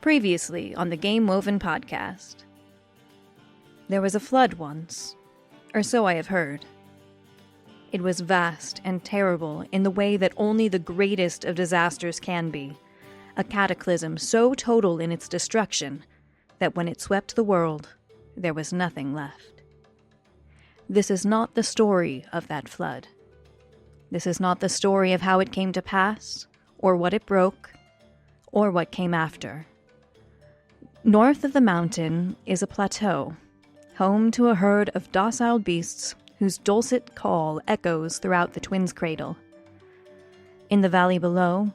Previously on the Game Woven podcast. There was a flood once, or so I have heard. It was vast and terrible in the way that only the greatest of disasters can be, a cataclysm so total in its destruction that when it swept the world, there was nothing left. This is not the story of that flood. This is not the story of how it came to pass, or what it broke, or what came after. North of the mountain is a plateau, home to a herd of docile beasts whose dulcet call echoes throughout the twins' cradle. In the valley below,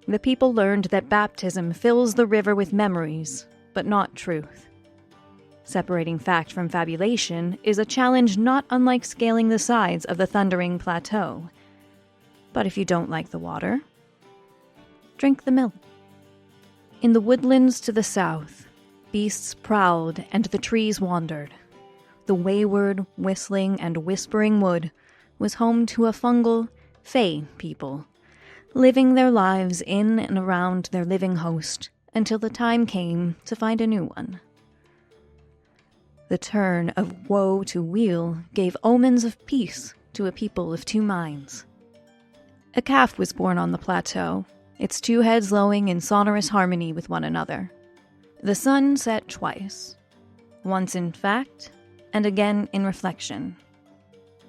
the people learned that baptism fills the river with memories, but not truth. Separating fact from fabulation is a challenge not unlike scaling the sides of the thundering plateau. But if you don't like the water, drink the milk. In the woodlands to the south, beasts prowled and the trees wandered. The wayward, whistling, and whispering wood was home to a fungal, fae people, living their lives in and around their living host until the time came to find a new one. The turn of woe to weal gave omens of peace to a people of two minds. A calf was born on the plateau, its two heads lowing in sonorous harmony with one another. The sun set twice, once in fact, and again in reflection,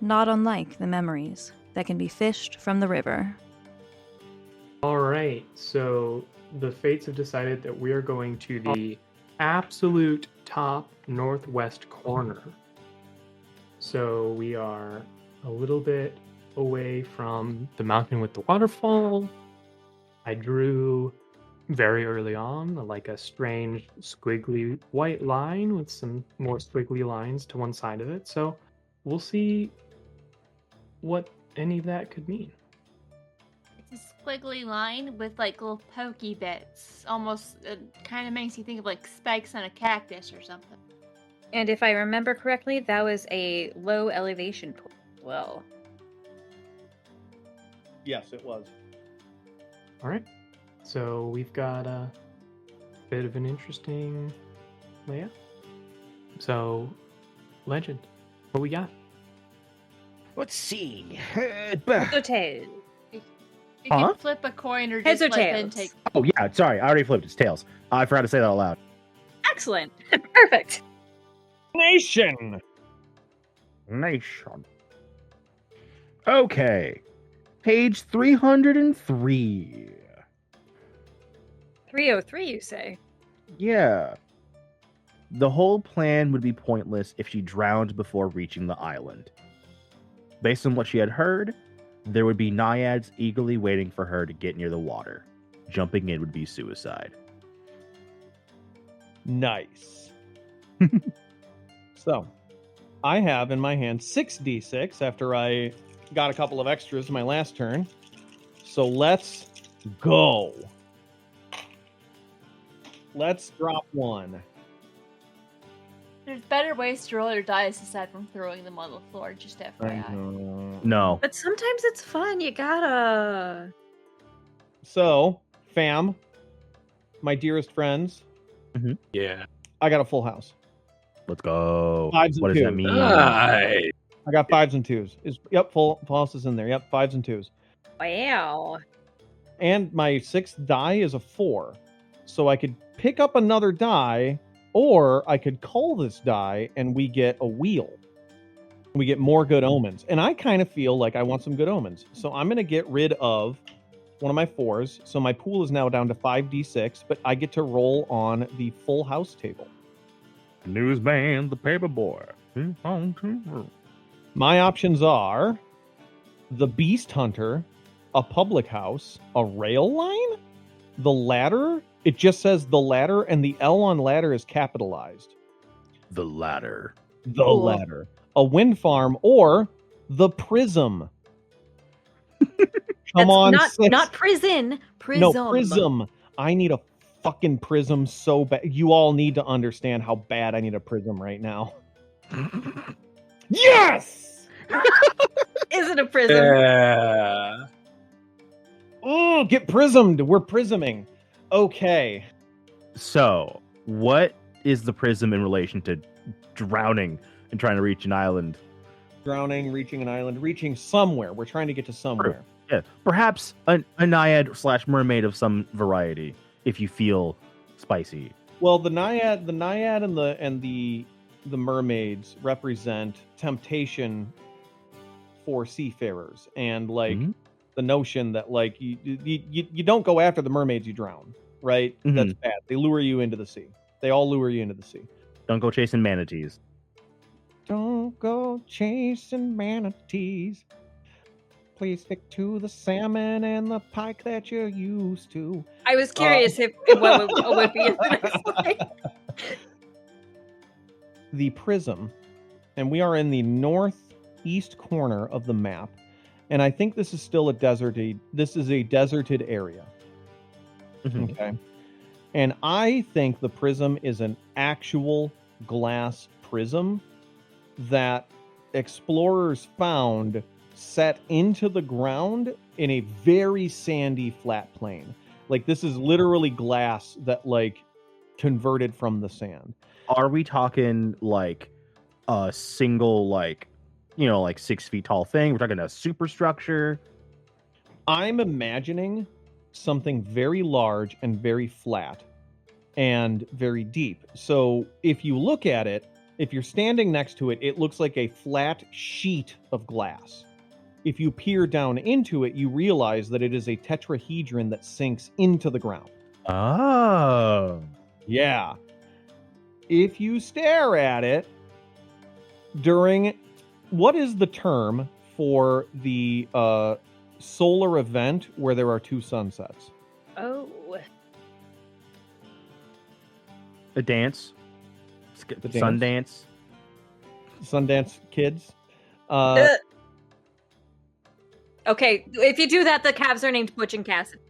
not unlike the memories that can be fished from the river. Alright, so the fates have decided that we are going to the absolute top northwest corner. So we are a little bit away from the mountain with the waterfall. I drew very early on like a strange squiggly white line with some more squiggly lines to one side of it. So we'll see what any of that could mean. It's a squiggly line with like little pokey bits. Almost kind of makes you think of like spikes on a cactus or something. And if I remember correctly, that was a low elevation pool as well. Yes, it was. All right. So we've got a bit of an interesting layout. So, Legend, what we got? Let's see. So tails. You can flip a coin or Heads just or let tails? them take. Oh, yeah, sorry. I already flipped. It's tails. I forgot to say that out loud. Excellent. Perfect. Nation. Okay. Page 303. 303, you say? Yeah. The whole plan would be pointless if she drowned before reaching the island. Based on what she had heard, there would be naiads eagerly waiting for her to get near the water. Jumping in would be suicide. Nice. So, I have in my hand 6d6 after I got a couple of extras my last turn. So let's go. Let's drop one. There's better ways to roll your dice aside from throwing them on the floor, just FYI. No. But sometimes it's fun, you gotta... So, fam, my dearest friends. Mhm. Yeah. I got a full house. Let's go. Fives and What does that twos. mean? Nice. I got 5s and 2s. Yep, full house is in there. Yep, 5s and 2s. Wow. And my 6th die is a 4. So I could pick up another die, or I could cull this die and we get a wheel. We get more good omens. And I kind of feel like I want some good omens. So I'm going to get rid of one of my 4s. So my pool is now down to 5d6, but I get to roll on the full house table. Newsman, the paper boy. My options are the Beast Hunter, a public house, a rail line, the ladder. It just says the ladder, and the L on ladder is capitalized. The ladder. The Cool. ladder. A wind farm, or the Prism. Come on, Not prison. Prism. No, Prism. I need a fucking Prism so bad. You all need to understand how bad I need a Prism right now. Yes! Is it a prism? Yeah. Get prismed. We're prisming. Okay. So, what is the prism in relation to drowning and trying to reach an island? Drowning, reaching an island, reaching somewhere. We're trying to get to somewhere. Yeah, perhaps a naiad / mermaid of some variety, if you feel spicy. Well, the naiad and the mermaids represent temptation for seafarers, and like the notion that like you don't go after the mermaids, you drown, right? That's bad. They lure you into the sea. They all lure you into the sea. Don't go chasing manatees. Don't go chasing manatees. Please stick to the salmon and the pike that you're used to. I was curious if what would be in the next line. The prism, and we are in the northeast corner of the map, and I think this is still a deserted area. Okay. And I think the prism is an actual glass prism that explorers found set into the ground in a very sandy flat plain. Like this is literally glass that like converted from the sand. Are we talking like a single like 6 feet tall thing? We're talking a superstructure. I'm imagining something very large and very flat and very deep. So if you look at it, if you're standing next to it, it looks like a flat sheet of glass. If you peer down into it, you realize that it is a tetrahedron that sinks into the ground. Oh. Yeah. If you stare at it during... What is the term for the solar event where there are two sunsets? Oh. A dance. The dance. Sundance. Sundance kids. Okay, if you do that, the calves are named Butch and Cassidy.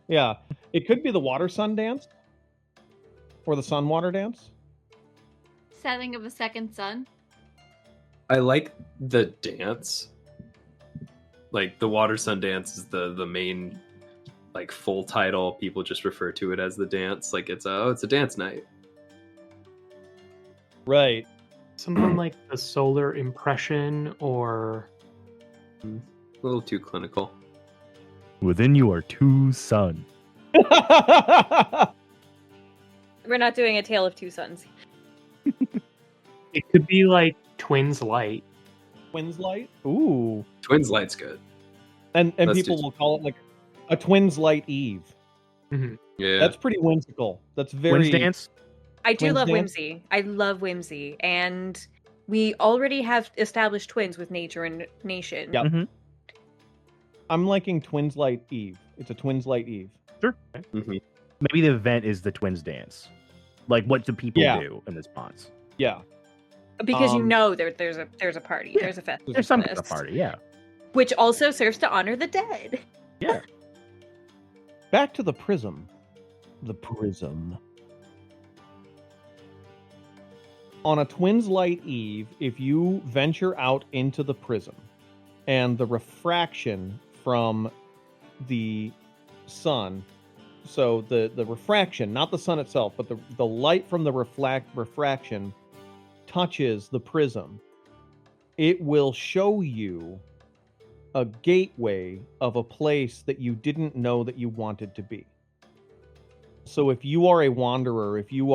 Yeah. It could be the water sun dance. Or the sun water dance. Setting of a second sun. I like the dance. Like the water sun dance is the main like full title. People just refer to it as the dance. Like it's a dance night. Right. Something like the solar impression or A little too clinical. Within you are two sun. We're not doing a Tale of Two Sons. it could be like Twins Light. Twins light? Ooh. Twins light's good. And Let's people do- will call it like a Twins light Eve. Mm-hmm. Yeah. That's pretty whimsical. That's very... Twins dance? I do Twins love dance? whimsy. I love whimsy. And we already have established twins with nature and nation. Yep. Mhm. I'm liking Twins light Eve. It's a Twins light Eve. Mhm. Maybe the event is the twins dance. Like what do people Yeah. do in response? Yeah. Because Um, there's a party. yeah, There's a festival. There's some kind of party, yeah. Which also serves to honor the dead. Yeah. Back to the prism. The prism. On a Twins light Eve, if you venture out into the prism and the refraction from the sun, so the refraction, not the sun itself, but the light from the refraction touches the prism, it will show you a gateway of a place that you didn't know that you wanted to be. So if you are a wanderer, if you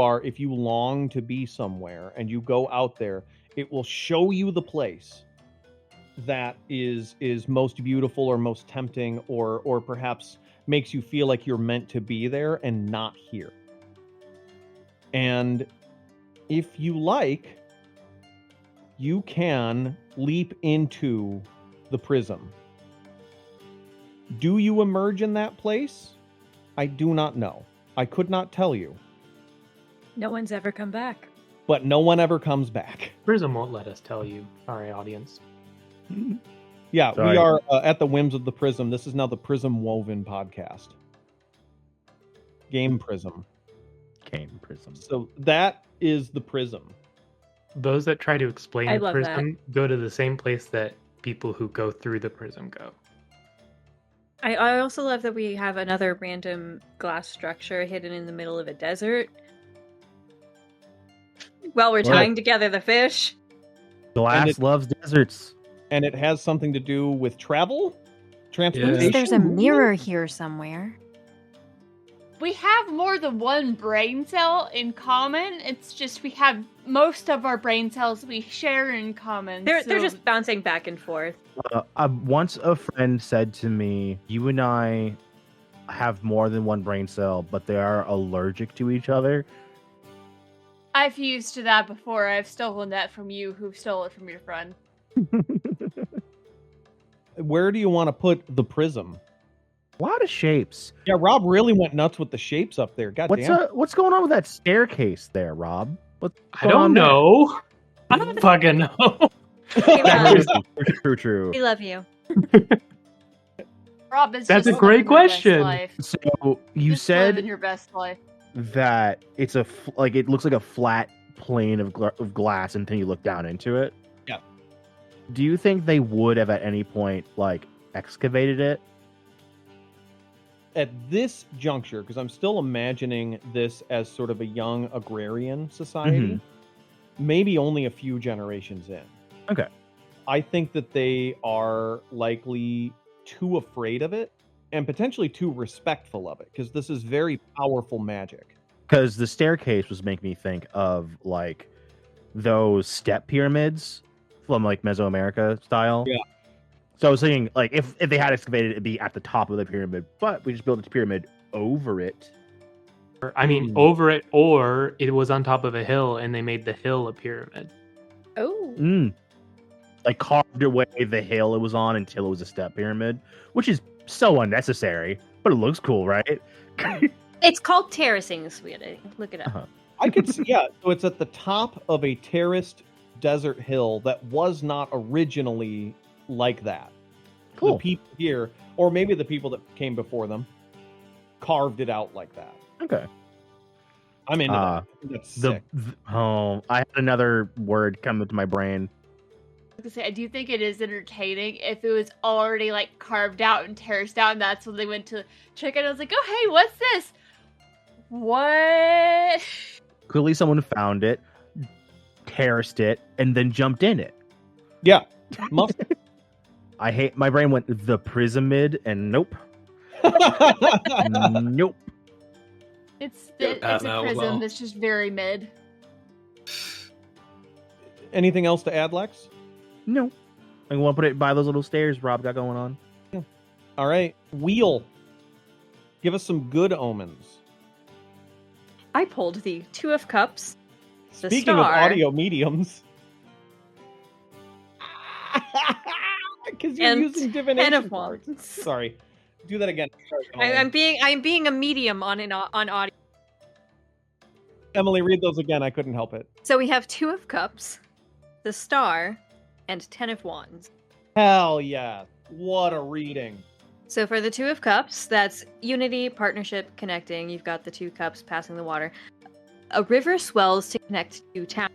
long to be somewhere and you go out there, it will show you the place that is most beautiful or most tempting or perhaps makes you feel like you're meant to be there and not here. And if you like, you can leap into the prism. Do you emerge in that place? I do not know. I could not tell you. No one's ever come back. But no one ever comes back. Prism won't let us tell you. Sorry, audience. Yeah, Sorry. we are at the whims of the prism. This is now the Prism Woven podcast. Game Prism. Game prism. So that is the prism. Those that try to explain I the love prism go to the same place that people who go through the prism go. I also love that we have another random glass structure hidden in the middle of a desert. While we're Well, tying together the fish. Glass loves deserts. And it has something to do with travel? Means Transportation? there's a movement? mirror here somewhere. We have more than one brain cell in common. It's just we have most of our brain cells we share in common. They're so- just bouncing back and forth. Once a friend said to me, "You and I have more than one brain cell, but they are allergic to each other." I've used that before. I've stolen that from you, who stole it from your friend. Where do you want to put the prism? A lot of shapes. Yeah, Rob really went nuts with the shapes up there. God damn. What's going on with that staircase there, Rob? What's I going on don't there? know. I don't fucking know. Hey, Rob, True. we love you. Rob is That's just a great living your best question. life. So you Just said living your best life. that it's it looks like a flat plane of glass until you look down into it. Yeah. Do you think they would have at any point excavated it? At this juncture, because I'm still imagining this as sort of a young agrarian society, maybe only a few generations in. Okay. I think that they are likely too afraid of it and potentially too respectful of it, because this is very powerful magic. Because the staircase was making me think of those step pyramids from Mesoamerica style. Yeah. So I was thinking if they had excavated it, it'd be at the top of the pyramid, but we just built a pyramid over it. I mean, over it, or it was on top of a hill and they made the hill a pyramid. Oh. Carved away the hill it was on until it was a step pyramid, which is so unnecessary, but it looks cool, right? It's called terracing, sweetie. Look it up. I could see, yeah. So it's at the top of a terraced desert hill that was not originally like that. Cool. The people here, or maybe the people that came before them, carved it out like that. Okay. I'm into that. That's sick. I had another word come into my brain. I was gonna say, I do think it is entertaining if it was already carved out and terraced out, and that's when they went to check it. I was like, oh hey, what's this? What? Clearly, someone found it, terraced it, and then jumped in it. Yeah. Must. My brain went the Prismid, and nope. Nope. It's Yeah, a now as prism well. that's just very mid. Anything else to add, Lex? No. I want to put it by those little stairs Rob got going on. All right. Wheel. Give us some good omens. I pulled the Two of Cups. The Speaking of star. audio mediums. Because you're And using Ten divination of cards. Wands. Sorry. Do that again. Sorry, I'm being a medium on audio. Emily, read those again. I couldn't help it. So we have Two of Cups, the Star, and Ten of Wands. Hell yeah. What a reading. So for the Two of Cups, that's unity, partnership, connecting. You've got the two cups passing the water. A river swells to connect two towns.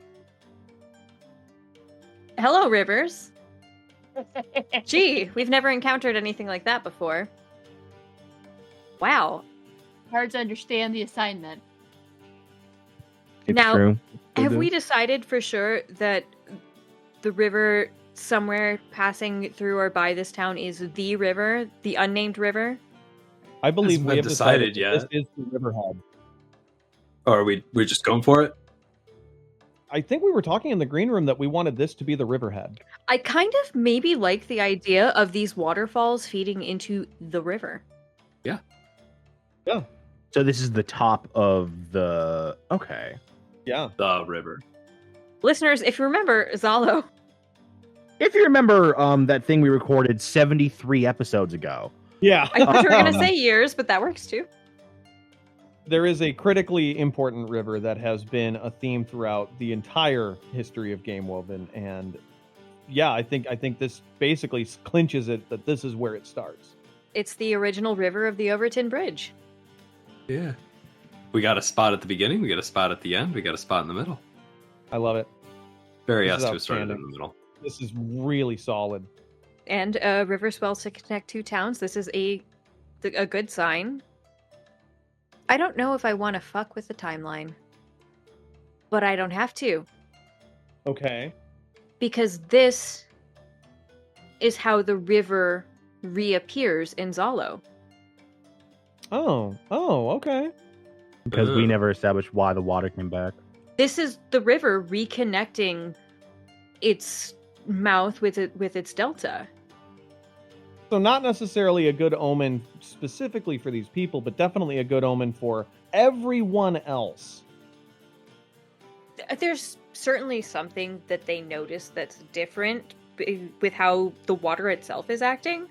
Hello, rivers. Gee, we've never encountered anything like that before. Wow. Cards understand the assignment. It's Now, true. Have we decided for sure that the river somewhere passing through or by this town is the river, the unnamed river? I believe Hasn't we been have decided decided that this is the Riverhead. Or are we just going for it? I think we were talking in the green room that we wanted this to be the Riverhead. I kind of maybe like the idea of these waterfalls feeding into the river. So this is the top of the... Okay. Yeah. The river. Listeners, if you remember, Zalo. If you remember that thing we recorded 73 episodes ago. Yeah. I thought you were going to say years, but that works too. There is a critically important river that has been a theme throughout the entire history of Game Woven, and yeah, I think this basically clinches it that this is where it starts. It's the original river of the Overton Bridge. Yeah. We got a spot at the beginning, we got a spot at the end, we got a spot in the middle. I love it. Very This has is to have started in outstanding. the middle. This is really solid. And a river swells to connect two towns. This is a a good sign. I don't know if I want to fuck with the timeline, but I don't have to. Okay. Because this is how the river reappears in Zalo. Oh, okay. Because we never established why the water came back. This is the river reconnecting its mouth with its delta. So not necessarily a good omen specifically for these people, but definitely a good omen for everyone else. There's certainly something that they notice that's different with how the water itself is acting.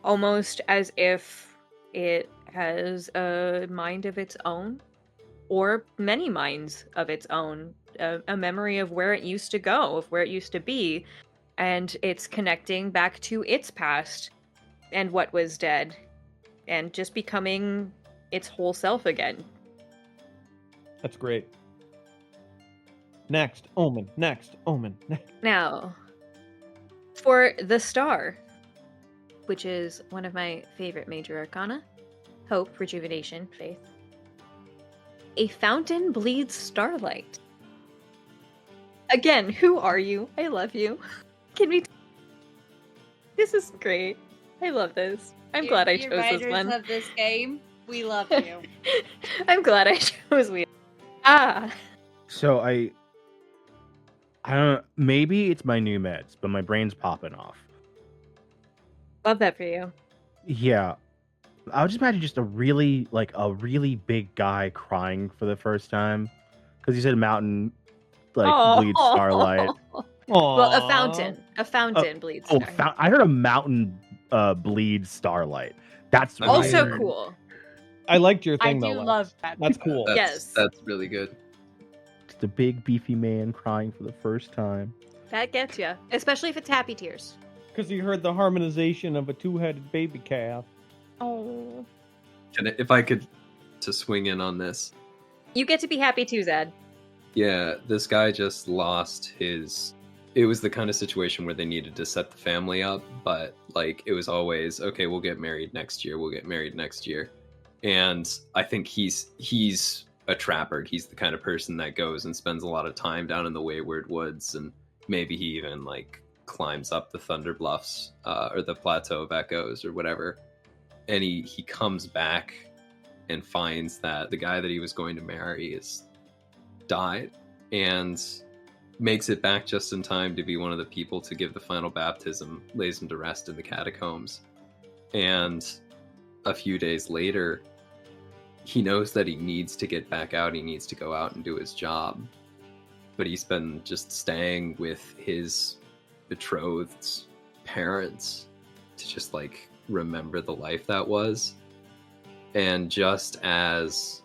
Almost as if it has a mind of its own, or many minds of its own, a memory of where it used to go, of where it used to be, and it's connecting back to its past and what was dead, and just becoming its whole self again. That's great. Next omen. Now, for the star, which is one of my favorite major arcana, hope, rejuvenation, faith. A fountain bleeds starlight. Again, who are you? I love you. Can we... This is great. I love this. I'm glad I chose this one. Of this game, we love you. I'm glad I chose we. So I don't. Maybe it's my new meds, but my brain's popping off. Love that for you. Yeah, I would just imagine just a really big guy crying for the first time because you said mountain bleeds starlight. Well, a fountain bleeds starlight. I heard a mountain bleeds starlight. That's also weird. cool. I liked your I thing though. do Lex. love that. That's cool. Yes. That's really good. Just a big beefy man crying for the first time. That gets you, especially if it's happy tears. Because you heard the harmonization of a two-headed baby calf. Oh. If I could to swing in on this. You get to be happy too, Zed. Yeah, this guy just lost his... It was the kind of situation where they needed to set the family up, but it was always, okay, we'll get married next year. And I think he's a trapper. He's the kind of person that goes and spends a lot of time down in the Wayward Woods, and maybe he even climbs up the Thunder Bluffs or the Plateau of Echoes or whatever. And he comes back and finds that the guy that he was going to marry is died, and makes it back just in time to be one of the people to give the final baptism, lays him to rest in the catacombs. And a few days later, he knows that he needs to get back out. He needs to go out and do his job. But he's been just staying with his betrothed's parents to just remember the life that was. And just as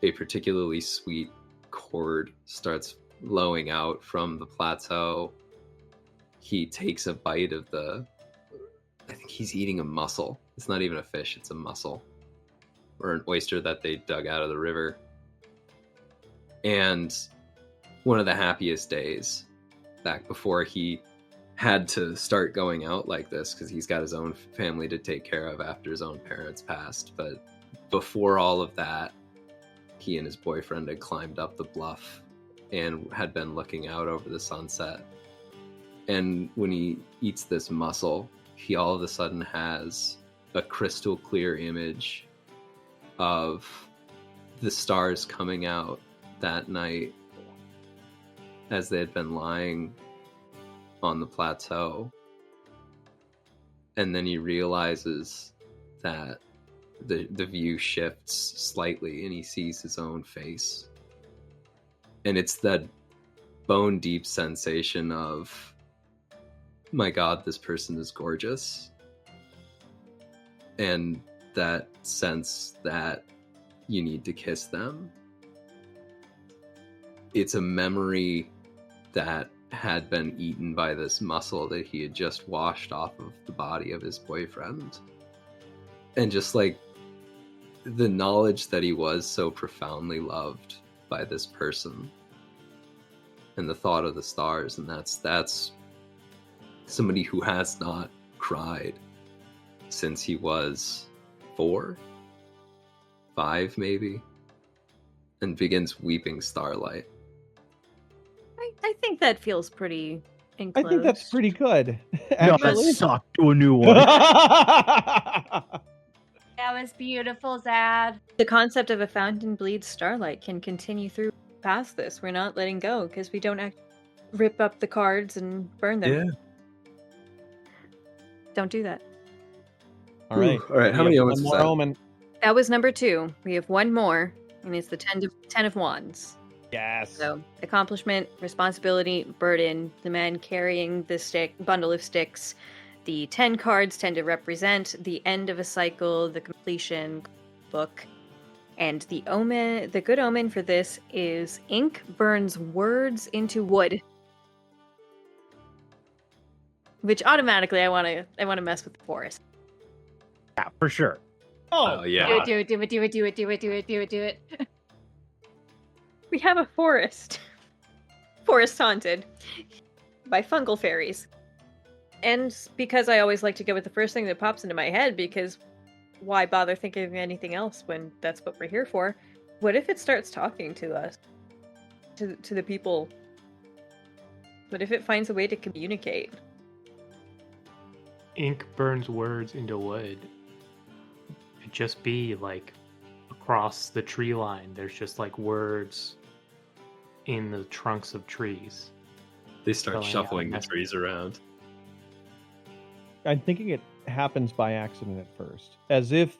a particularly sweet chord starts blowing out from the plateau, he takes a bite of I think he's eating a mussel. It's not even a fish, it's a mussel. Or an oyster that they dug out of the river. And one of the happiest days, back before he had to start going out like this, because he's got his own family to take care of after his own parents passed. But before all of that, he and his boyfriend had climbed up the bluff and had been looking out over the sunset. And when he eats this mussel, he all of a sudden has a crystal clear image of the stars coming out that night as they had been lying on the plateau. And then he realizes that the view shifts slightly and he sees his own face. And it's that bone deep sensation of, my God, this person is gorgeous. And that sense that you need to kiss them. It's a memory that had been eaten by this mussel that he had just washed off of the body of his boyfriend. And just the knowledge that he was so profoundly loved by this person, and the thought of the stars, and that's somebody who has not cried since he was 4, 5 maybe, and begins weeping starlight. I think that feels pretty enclosed. I think that's pretty good. No, that Actually. sucked to a new one. That was beautiful, Zad. The concept of a fountain bleeds starlight can continue through past this. We're not letting go because we don't rip up the cards and burn them. Yeah. Don't do that. All right. All right. How We many have omens one was more that? omen. That was number 2. We have one more, and it's the 10 of Wands. Yes. So, accomplishment, responsibility, burden, the man carrying the bundle of sticks. The 10 cards tend to represent the end of a cycle, the completion book. And the good omen for this is ink burns words into wood. Which automatically I want to mess with the forest. Yeah, for sure. Oh yeah. Do it. We have a forest. Forest haunted by fungal fairies. And because I always like to go with the first thing that pops into my head, because why bother thinking of anything else when that's what we're here for? What if it starts talking to us? To the people? What if it finds a way to communicate? Ink burns words into wood. It'd just be like across the tree line. There's just like words in the trunks of trees. They start Spelling out shuffling the messages. trees around. I'm thinking it happens by accident at first. As if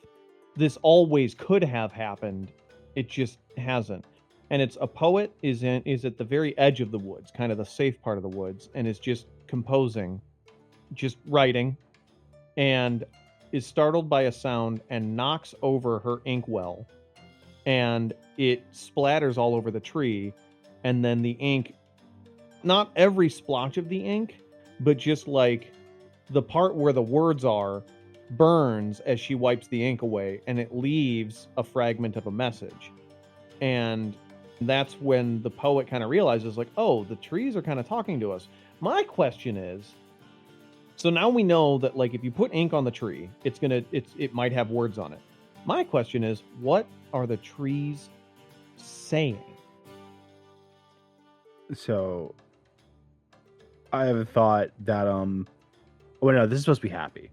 this always could have happened. It just hasn't. And it's a poet is at the very edge of the woods, kind of the safe part of the woods, and is just composing, just writing, and is startled by a sound and knocks over her inkwell, and it splatters all over the tree, and then the ink, not every splotch of the ink, but just like the part where the words are, burns as she wipes the ink away, and it leaves a fragment of a message. And that's when the poet kind of realizes, like, oh, the trees are kind of talking to us. My question is, so now we know that, like, if you put ink on the tree, it might have words on it. My question is, what are the trees saying? So, I have a thought that oh no, this is supposed to be happy.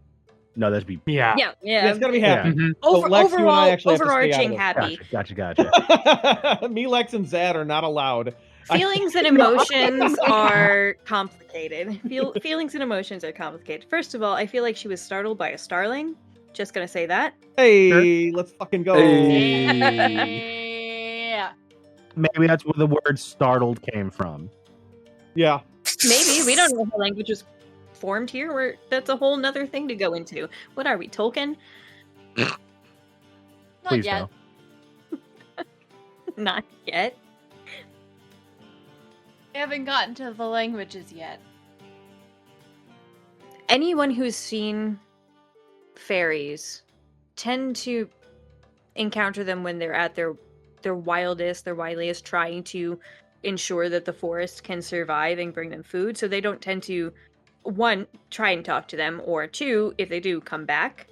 No, that'd be Yeah. Yeah. Yeah, it's gotta be happy. Mhm. So Lex, you and I actually have to stay out of overarching this. happy. gotcha. Me, Lex, and Zad are not allowed. Feelings and emotions are complicated. Feelings and emotions are complicated. First of all, I feel like she was startled by a starling. Just gonna say that. Hey, let's fucking go. Yeah. Maybe that's where the word startled came from. Yeah. Maybe. We don't know how language was formed here. That's a whole nother thing to go into. What are we, Tolkien? Not Please yet. no. Not yet. We haven't gotten to the languages yet. Anyone who's seen fairies tend to encounter them when they're at their wildest, their wiliest, trying to ensure that the forest can survive and bring them food. So they don't tend to, 1, try and talk to them, or 2, if they do, come back.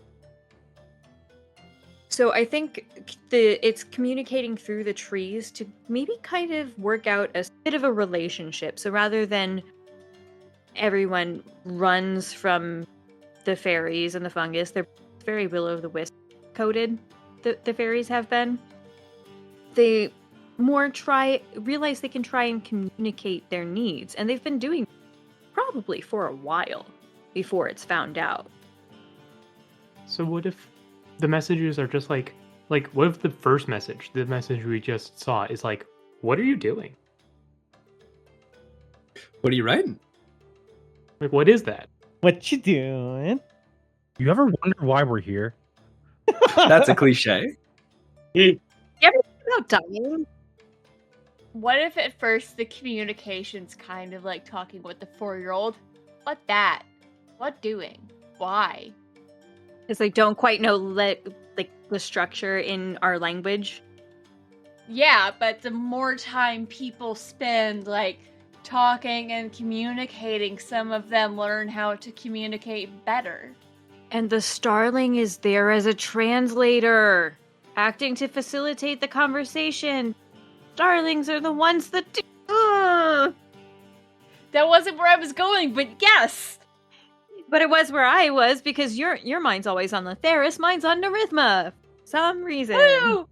So I think it's communicating through the trees to maybe kind of work out a bit of a relationship. So rather than everyone runs from the fairies and the fungus, they're very will-o'-the-wisp coded, the fairies have been. They more realize they can try and communicate their needs, and they've been doing probably for a while before it's found out. So what if the messages are just like what if the first message, the message we just saw, is like, what are you doing? What are you writing? Like, what is that? What you doing? You ever wonder why we're here? That's a cliche. You ever think about dying? What if at first the communication's kind of like talking with the 4-year-old? What that? What doing? Why? Because they don't quite know the structure in our language. Yeah, but the more time people spend like talking and communicating, some of them learn how to communicate better. And the starling is there as a translator, acting to facilitate the conversation. Starlings are the ones that do. That wasn't where I was going, but yes! But it was where I was, because your mind's always on Letheris, mine's on Narithma. Some reason. Woo!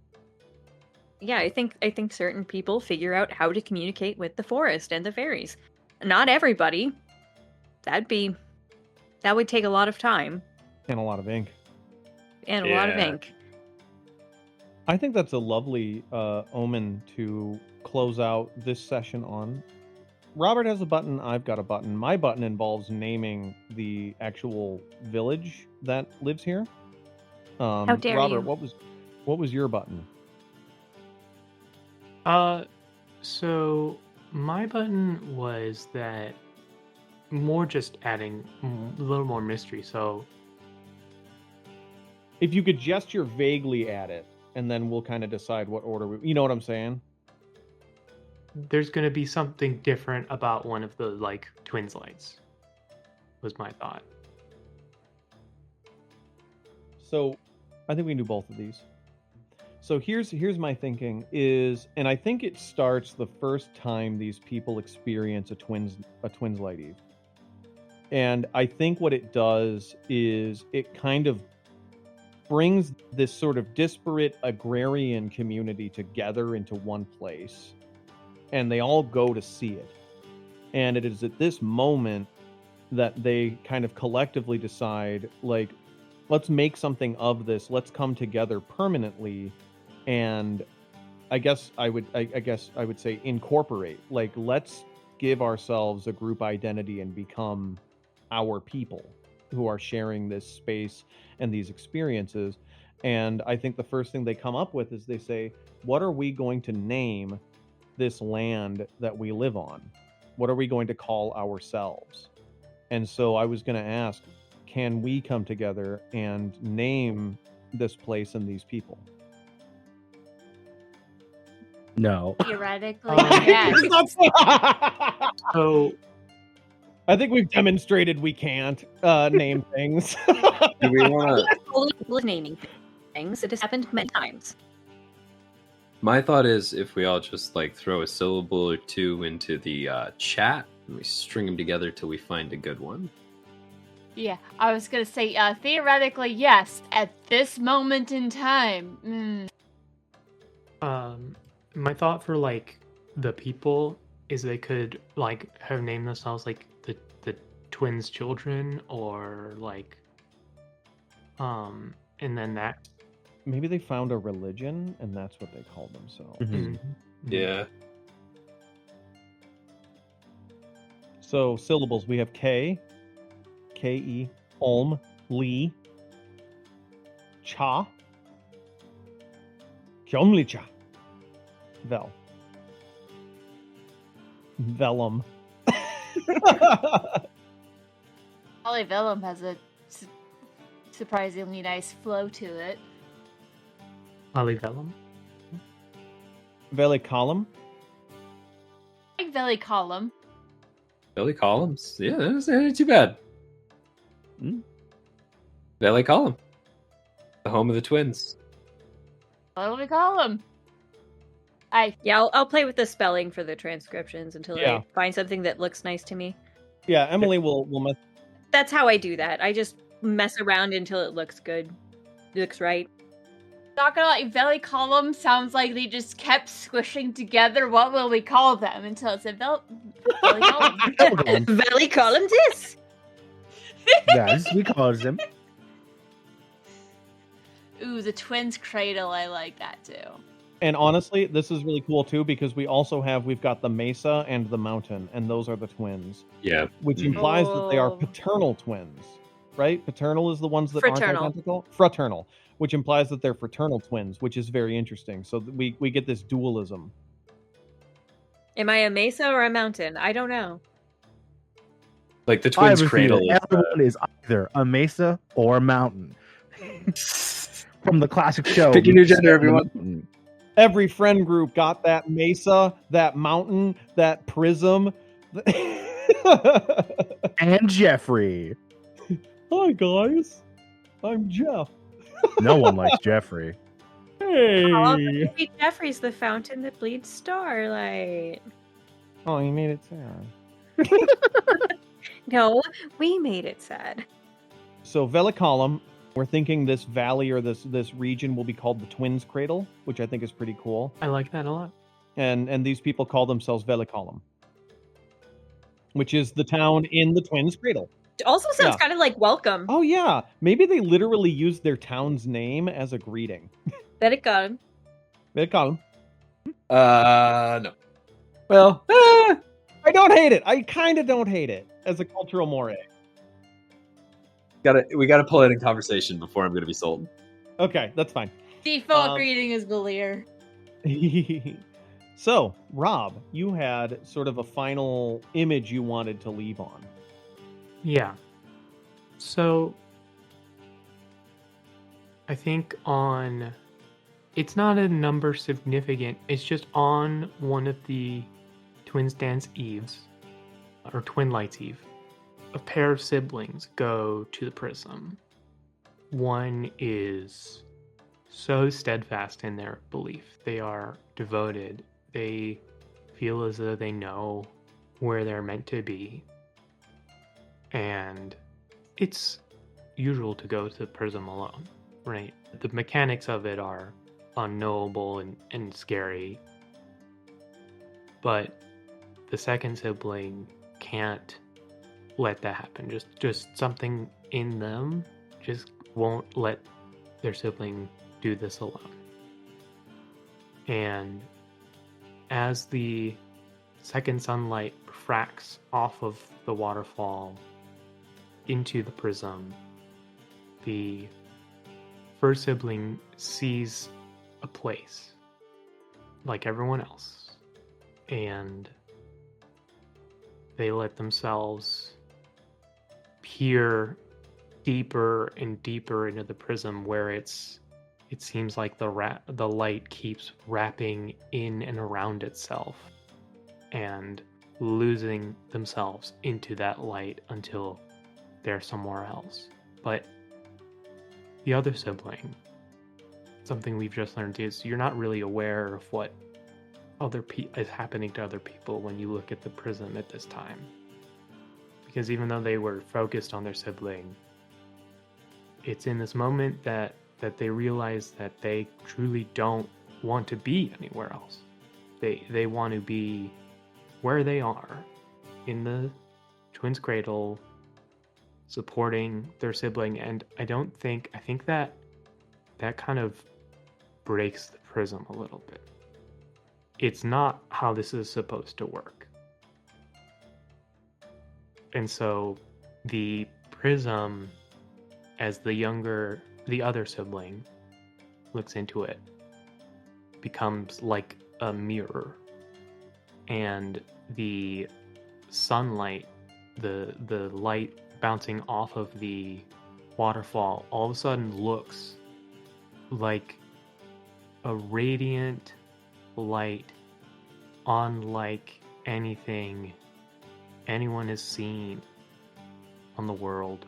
Yeah, I think certain people figure out how to communicate with the forest and the fairies. Not everybody. That would take a lot of time. And a lot of ink. And a lot of ink. I think that's a lovely omen to close out this session on. Robert has a button, I've got a button. My button involves naming the actual village that lives here. How dare Robert, you? what was your button? So my button was that more just adding a little more mystery. So If you could gesture vaguely at it, and then we'll kind of decide what order you know what I'm saying? there's going to be something different about one of the like twins lights. Was my thought. So I think we can do both of these. So here's my thinking is, and I think it starts the first time these people experience a twins light eve. And I think what it does is it kind of brings this sort of disparate agrarian community together into one place, and they all go to see it. And it is at this moment that they kind of collectively decide, like, let's make something of this. Let's come together permanently. And I guess I would say incorporate. Like, let's give ourselves a group identity and become our people who are sharing this space and these experiences. And I think the first thing they come up with is they say, what are we going to name this land that we live on? What are we going to call ourselves? And so I was going to ask, can we come together and name this place and these people? No. Theoretically, yes. So I think we've demonstrated we can't name things. Do we want to? Totally naming things. It has happened many times. My thought is if we all just like throw a syllable or two into the chat and we string them together till we find a good one. Yeah, I was gonna say, theoretically, yes. At this moment in time. my thought for like the people is they could like have named themselves like the twins' children, or like and then that Maybe they found a religion and that's what they call themselves. Mhm. Yeah. So syllables, we have K, K-E, Olm, Lee, Cha, Kyomlicha, Vel, Vellum. Polyvellum has a surprisingly nice flow to it. Polyvellum. Velicolum. Like Veli Column. Valley Columns. Yeah, that's not too bad. Valley Column. The home of the twins. What do we call them? Yeah, I'll play with the spelling for the transcriptions until Yeah. I find something that looks nice to me. Yeah, Emily will mess. That's how I do that. I just mess around until it looks good. Looks right. Not gonna lie, Veli Column sounds like they just kept squishing together. What will we call them? Until it said Veli Column. Valley column this. Yes, we called him. Ooh, the twins' cradle. I like that too. And honestly, this is really cool too because we've got the mesa and the mountain, and those are the twins, Yeah. which Mhm. implies that they are Oh. paternal twins, right? Paternal is the ones that Fraternal. aren't identical. Fraternal, which implies that they're fraternal twins, which is very interesting. So we get this dualism. Am I a mesa or a mountain? I don't know. Like the I twins' have a cradle. feeling everyone is either a mesa or a mountain. From the classic show. Pick your new gender, everyone. Mountain. Every friend group got that mesa, that mountain, that prism. And Jeffrey. Hi guys. I'm Jeff. No one likes Jeffrey. Oh, Hey. maybe Jeffrey's the fountain that bleeds starlight. Oh, you made it sad. No, we made it sad. So Velicolum, we're thinking this valley or this region will be called the Twins Cradle, which I think is pretty cool. I like that a lot. And these people call themselves Velicolum, which is the town in the Twins Cradle. It also sounds Yeah. kind of like welcome. Oh yeah, maybe they literally used their town's name as a greeting. Let it go. Velicolum. No. Well, I don't hate it. I kind of don't hate it as a cultural moray. we gotta pull it in conversation before I'm gonna be sold. Okay, that's fine. Default greeting is Valir. So, Rob, you had sort of a final image you wanted to leave on. Yeah. So I think it's not a number significant. It's just on one of the Twins Dance Eves, or Twin Lights Eve, a pair of siblings go to the Prism. One is so steadfast in their belief. They are devoted. They feel as though they know where they're meant to be. And it's usual to go to the Prism alone, right? The mechanics of it are unknowable and scary. But the second sibling can't let that happen. Just something in them just won't let their sibling do this alone. And as the second sunlight refracts off of the waterfall into the prism, the first sibling sees a place like everyone else, and they let themselves peer deeper and deeper into the prism, where it seems like the light keeps wrapping in and around itself and losing themselves into that light until they're somewhere else. But the other sibling, something we've just learned, is you're not really aware of what is happening to other people when you look at the prism at this time. Because even though they were focused on their sibling, it's in this moment that they realize that they truly don't want to be anywhere else. They want to be where they are, in the Twins Cradle, supporting their sibling. And I think that kind of breaks the prism a little bit. It's not how this is supposed to work. And so the prism, as the other sibling looks into it, becomes like a mirror. And the sunlight, the light bouncing off of the waterfall, all of a sudden looks like a radiant light, unlike anything anyone has seen on the world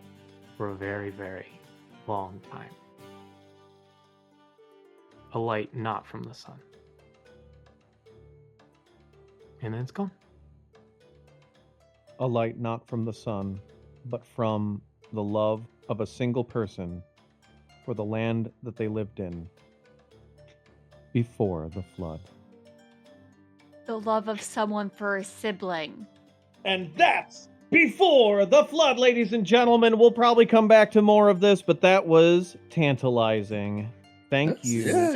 for a very, very long time. A light not from the sun. And then it's gone. A light not from the sun, but from the love of a single person for the land that they lived in before the flood. The love of someone for a sibling. And that's before the flood, ladies and gentlemen. We'll probably come back to more of this, but that was tantalizing. Thank you.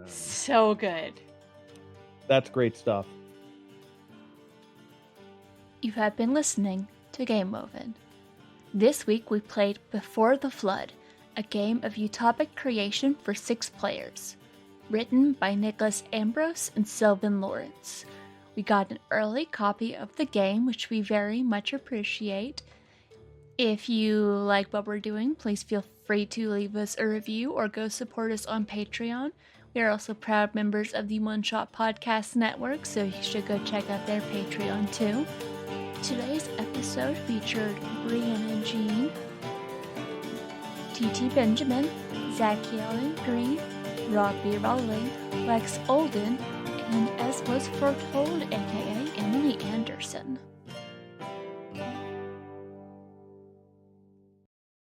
So good. That's great stuff. You have been listening to Game Woven. This week we played Before the Flood, a game of utopic creation for 6 players, written by Nicholas Ambrose and Sylvan Lawrence. We got an early copy of the game, which we very much appreciate. If you like what we're doing, please feel free to leave us a review or go support us on Patreon. We are also proud members of the One Shot Podcast Network, so you should go check out their Patreon too. Today's episode featured Brianna Jean, ttbenjamin, zadkielingreen, robbrolling, Lex Olden, and aswasforetold aka Emily Anderson.